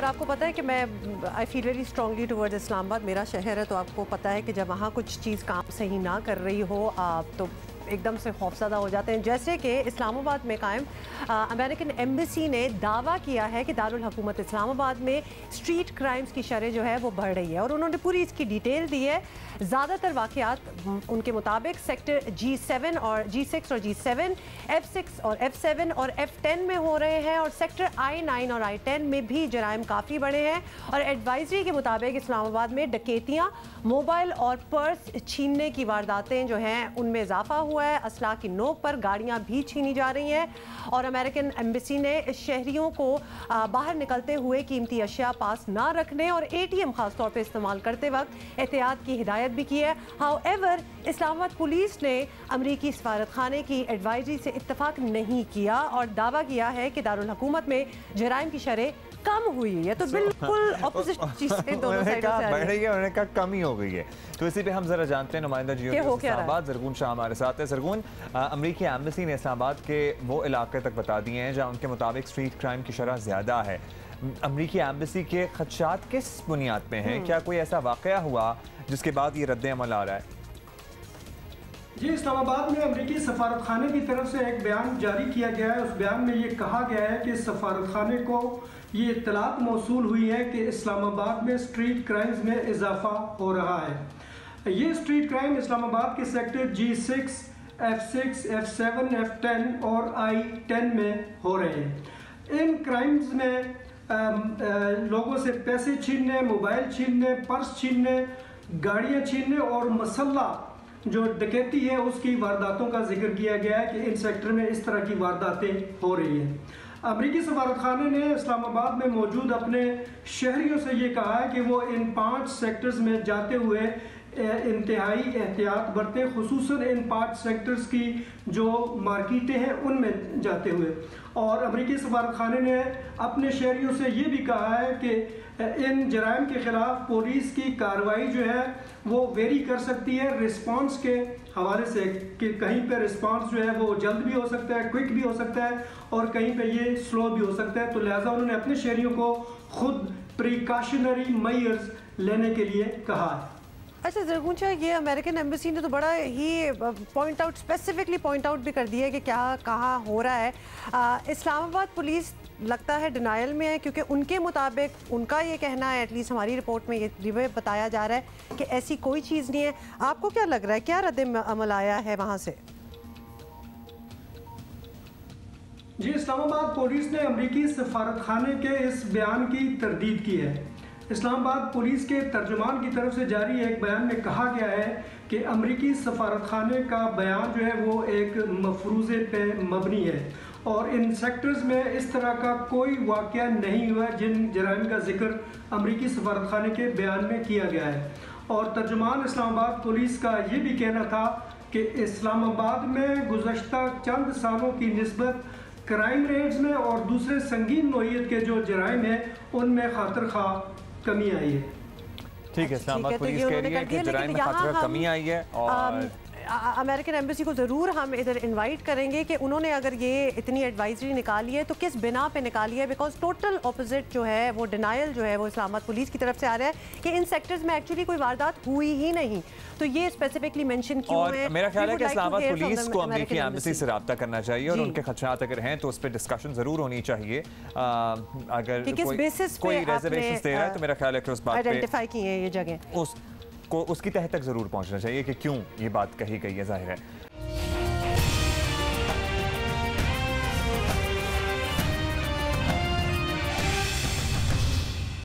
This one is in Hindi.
आपको पता है कि मैं I feel very strongly towards Islamabad. मेरा शहर है, तो आपको पता है कि जब वहाँ कुछ चीज़ काम सही ना कर रही हो आप तो एकदम से खौफज़दा हो जाते हैं। जैसे कि इस्लामाबाद में कायम अमेरिकन एम्बेसी ने दावा किया है कि दारुल हुकूमत इस्लामाबाद में स्ट्रीट क्राइम्स की शरह जो है वो बढ़ रही है, और उन्होंने पूरी इसकी डिटेल दी है। ज़्यादातर वाक़यात उनके मुताबिक सेक्टर G7 और G6 और G7, F6 और F7 और F10 में हो रहे हैं, और सेक्टर I9 और I10 में भी जराइम काफ़ी बड़े हैं। और एडवाइजरी के मुताबिक इस्लामाबाद में डकैतियाँ, मोबाइल और पर्स छीनने की वारदातें जो हैं उनमें इजाफा हुआ है। असला की नोक पर गाड़ियाँ भी छीनी जा रही हैं, और अमेरिकन एम्बेसी ने शहरियों को बाहर निकलते हुए कीमती अशिया पास ना रखने और ATM खास तौर पर इस्तेमाल करते वक्त एहतियात की हिदायत भी की है। हाउएवर इस्लामाबाद पुलिस ने अमरीकी सफारत खाने की एडवाइजरी से इत्तफाक नहीं किया और दावा किया है कि दारुल हुकूमत में जराइम की शरह कम हुई है। तो बिल्कुल ऑपोजिट चीजें दोनों साइडों से आ रही है। उन्होंने कहा कमी हो गई है। तो इसी पे हम जरा जानते हैं नुमाइंदा जियो इस्लामाबाद ज़रगून शाह हमारे साथ है। ज़रगून, अमरीकी एम्बेसी ने इस्लामाबाद के वो इलाके तक बता दिए हैं जहाँ उनके मुताबिक स्ट्रीट क्राइम की शरह ज़्यादा है। अमरीकी एम्बेसी के खदशात किस बुनियाद पे हैं? क्या कोई ऐसा वाक़या हुआ जिसके बाद ये रद्द अमल आ रहा है? जी, इस्लामाबाद में अमरीकी सफारत खाने की तरफ से एक बयान जारी किया गया है। उस बयान में ये कहा गया है कि सफारत खाने को ये इत्तलात मौसूल हुई है कि इस्लामाबाद में स्ट्रीट क्राइम्स में इजाफा हो रहा है। ये स्ट्रीट क्राइम इस्लामाबाद के sector G6, F6, F7, F10 और I10 में हो रहे हैं। इन क्राइम्स में लोगों से पैसे छीनने, मोबाइल छीनने, पर्स छीनने, गाड़ियाँ छीनने और मसल्ला जो डकैती है उसकी वारदातों का जिक्र किया गया है कि इन सेक्टर में इस तरह की वारदातें हो रही हैं। अमरीकी सफारत खाने ने इस्लामाबाद में मौजूद अपने शहरियों से ये कहा है कि वो इन 5 सेक्टर्स में जाते हुए इंतहाई एहतियात बरतें, खुसूसन इन 5 सेक्टर्स की जो मार्केटें हैं उनमें जाते हुए। और अमरीकी सफारत खाने ने अपने शहरियों से ये भी कहा है कि इन जराइम के ख़िलाफ़ पुलिस की कार्रवाई जो है वो वेरी कर सकती है रिस्पांस के हवाले से, कि कहीं पे रिस्पांस जो है वो जल्द भी हो सकता है, क्विक भी हो सकता है, और कहीं पे ये स्लो भी हो सकता है। तो लिहाजा उन्होंने अपने शहरियों को खुद प्रिकॉशनरी मेजर्स लेने के लिए कहा है। अच्छा ज़रगून शाह, ये अमेरिकन एम्बेसी ने तो बड़ा ही point out, specifically point out भी कर दिया है कि क्या कहाँ हो रहा है। इस्लामाबाद पुलिस लगता है डिनायल में है, क्योंकि उनके मुताबिक उनका ये कहना है, एटलीस्ट हमारी रिपोर्ट में ये बताया जा रहा है कि ऐसी कोई चीज़ नहीं है। आपको क्या लग रहा है, क्या रद्द अमल आया है वहाँ से? जी, इस्लामाबाद पुलिस ने अमरीकी सफारत खाने के इस बयान की तरदीद की है। इस्लामाबाद पुलिस के तर्जुमान की तरफ से जारी एक बयान में कहा गया है कि अमरीकी सफारत खाने का बयान जो है वो एक मफरूज़े पे मबनी है, और इन सेक्टर्स में इस तरह का कोई वाक़या नहीं हुआ जिन जराइम का जिक्र अमरीकी सफारत खाने के बयान में किया गया है। और तर्जुमान इस्लामाबाद पुलिस का ये भी कहना था कि इस्लामाबाद में गुज़श्ता चंद सालों की निस्बत क्राइम रेट्स में और दूसरे संगीन नौइयत के जो जराइम हैं उनमें खातिर खा कमी आई है। ठीक है, इस्लामाबाद पुलिस कह रही है कि जराइम में खातिर कमी आई है, और अमेरिकन एम्बेसी को ज़रूर हम इधर इनवाइट करेंगे कि उन्होंने अगर ये इतनी एडवाइजरी निकाली है तो किस बिना पे निकाली है, बिकॉज टोटल ऑपोजिट जो है वो डिनायल जो है वो इस्लामाबाद पुलिस की तरफ से आ रहा है कि इन सेक्टर्स में एक्चुअली कोई वारदात हुई ही नहीं। तो ये स्पेसिफिकली मेंशन क्यों है? मेरा ख्याल है कि इस्लामाबाद पुलिस को अमेरिकी एम्बेसी से रब्ता करना चाहिए, और उनके खदशात अगर हैं तो उस पर डिस्कशन ज़रूर होनी चाहिए। अगर कोई रिजर्वेशन दे रहा है तो मेरा ख्याल है कि उस बात पे आइडेंटिफाई किए ये जगह उसको उसकी तह तक ज़रूर पहुंचना चाहिए कि क्यों ये बात कही गई है। ज़ाहिर है